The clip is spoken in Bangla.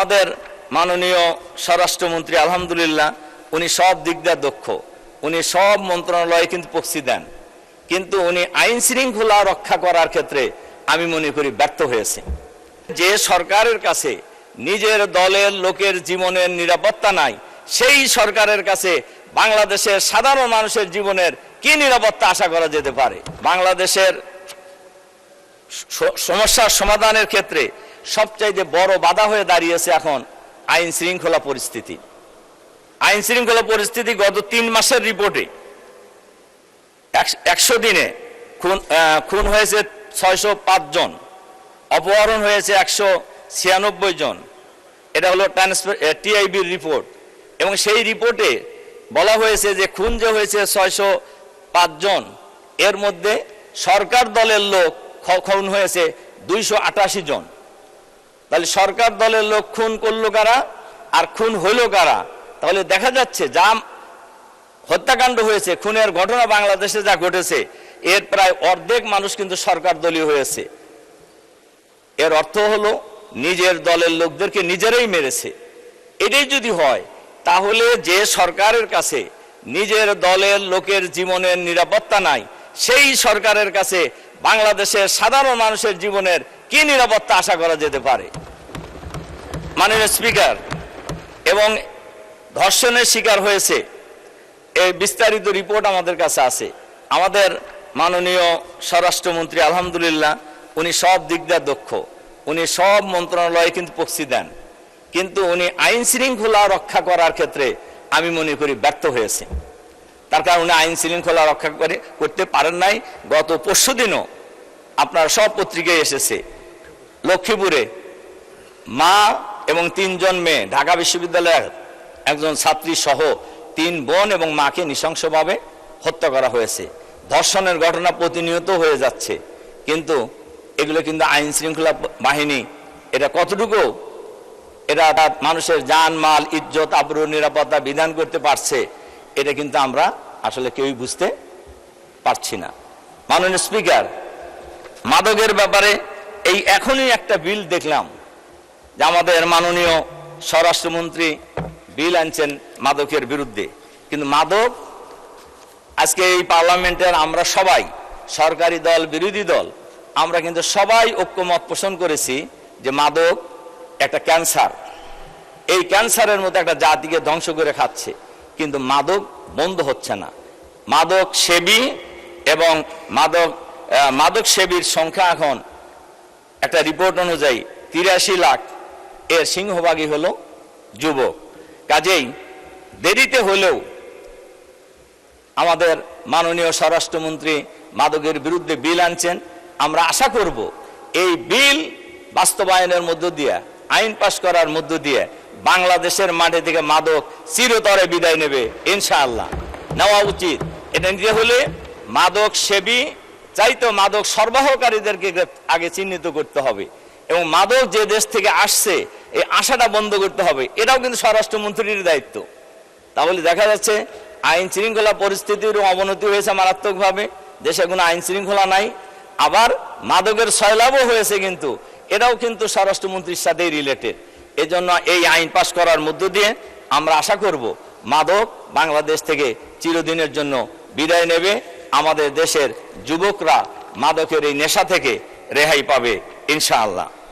আমাদের মাননীয় স্বরাষ্ট্রমন্ত্রী আলহামদুলিল্লাহ উনি সব দিক দিয়ে দক্ষ, উনি সব মন্ত্রণালয়ে কিন্তু প্রক্সি দেন, কিন্তু উনি আইন শৃঙ্খলা রক্ষা করার ক্ষেত্রে আমি মনে করি ব্যর্থ হয়েছে। যে সরকারের কাছে নিজের দলের লোকের জীবনের নিরাপত্তা নাই, সেই সরকারের কাছে বাংলাদেশের সাধারণ মানুষের জীবনের কি নিরাপত্তা আশা করা যেতে পারে? বাংলাদেশের সমস্যার সমাধানের ক্ষেত্রে সবচাইতে বড় বাধা হয়ে দাঁড়িয়েছে এখন আইন শৃঙ্খলা পরিস্থিতি। আইন শৃঙ্খলা পরিস্থিতি গত 3 মাসের রিপোর্টে 100 দিনে খুন হয়েছে 605 জন, অপহরণ হয়েছে 196 জন। এটা হলো টিআইবির রিপোর্ট, এবং সেই রিপোর্টে বলা হয়েছে যে খুন যে হয়েছে 605 জন, এর মধ্যে সরকার দলের লোক খুন হয়েছে 288 জন। তাহলে সরকার দলের লোক খুন করলো কারা আর খুন হইল কারা? তাহলে দেখা যাচ্ছে যা হত্যাকাণ্ড হয়েছে, খুনের ঘটনা বাংলাদেশে যা ঘটেছে, এর প্রায় অর্ধেক মানুষ কিন্তু সরকার দলীয় হয়েছে। এর অর্থ হলো নিজের দলের লোকদেরকে নিজেরাই মেরেছে। এটাই যদি হয়, তাহলে যে সরকারের কাছে নিজের দলের লোকের জীবনের নিরাপত্তা নাই, সেই সরকারের কাছে বাংলাদেশের সাধারণ মানুষের জীবনের কি নিরাপত্তা আশা করা যেতে পারে? মাননীয় স্পিকার, এবং ধর্ষণের শিকার হয়েছে এই বিস্তারিত রিপোর্ট আমাদের কাছে আছে। আমাদের মাননীয় স্বরাষ্ট্রমন্ত্রী আলহামদুলিল্লাহ উনি সব দিক দিয়ে দক্ষ, উনি সব মন্ত্রণালয়ে কিন্তু প্রক্সি দেন, কিন্তু উনি আইন শৃঙ্খলা রক্ষা করার ক্ষেত্রে আমি মনে করি ব্যর্থ হয়েছে। তার কারণ উনি আইন শৃঙ্খলা রক্ষা করতে পারেন নাই। গত পরশুদিনও আপনার সব পত্রিকায় এসেছে, লক্ষ্মীপুরে মা এবং 3 জন মেয়ে, ঢাকা বিশ্ববিদ্যালয়ের একজন ছাত্রী সহ 3 বোন এবং মাকে নৃশংসভাবে হত্যা করা হয়েছে। ধর্ষণের ঘটনা প্রতিনিয়ত হয়ে যাচ্ছে, কিন্তু এগুলো কিন্তু আইন শৃঙ্খলা বাহিনী এটা কতটুকু এটা মানুষের জান মাল ইজ্জত আবরু নিরাপত্তা বিধান করতে পারছে, এটা কিন্তু আমরা আসলে কেউই বুঝতে পারছি না। মাননীয় স্পিকার, মাদকের ব্যাপারে এই এখনই একটা বিল দেখলাম যে আমাদের মাননীয় স্বরাষ্ট্রমন্ত্রী বিল আনছেন মাদকের বিরুদ্ধে, কিন্তু মাদক আজকে এই পার্লামেন্টের আমরা সবাই, সরকারি দল বিরোধী দল, আমরা কিন্তু সবাই ঐক্যমত পোষণ করেছি যে মাদক একটা ক্যান্সার, এই ক্যান্সারের মতো একটা জাতিকে ধ্বংস করে খাচ্ছে, কিন্তু মাদক বন্ধ হচ্ছে না। মাদক সেবী এবং মাদক সেবীর সংখ্যা এখন একটা রিপোর্ট অনুযায়ী 83 লাখ, এর সিংহভাগই হলো যুবক। কাজেই দেরিতে হলেও আমাদের মাননীয় স্বরাষ্ট্রমন্ত্রী মাদকের বিরুদ্ধে বিল আনছেন। আমরা আশা করব এই বিল বাস্তবায়নের মধ্য দিয়ে, আইন পাশ করার মধ্য দিয়ে বাংলাদেশের মাঠে থেকে মাদক চিরতরে বিদায় নেবে ইনশাআল্লাহ। নেওয়া উচিত। এটা নিতে হলে মাদক সেবী চাইতো মাদক সরবরাহকারীদেরকে আগে চিহ্নিত করতে হবে, এবং মাদক যে দেশ থেকে আসছে এই আশাটা বন্ধ করতে হবে। এটাও কিন্তু স্বরাষ্ট্রমন্ত্রীর দায়িত্ব। তাহলে দেখা যাচ্ছে আইন শৃঙ্খলা পরিস্থিতির অবনতি হয়েছে মারাত্মকভাবে, দেশে কোনো আইন শৃঙ্খলা নাই, আবার মাদকের সয়লাভও হয়েছে, কিন্তু এটাও কিন্তু স্বরাষ্ট্রমন্ত্রীর সাথেই রিলেটেড। এজন্য এই আইন পাশ করার মধ্য দিয়ে আমরা আশা করব মাদক বাংলাদেশ থেকে চিরদিনের জন্য বিদায় নেবে, আমাদের দেশের যুবকরা মাদকের এই নেশা থেকে রেহাই পাবে ইনশাআল্লাহ।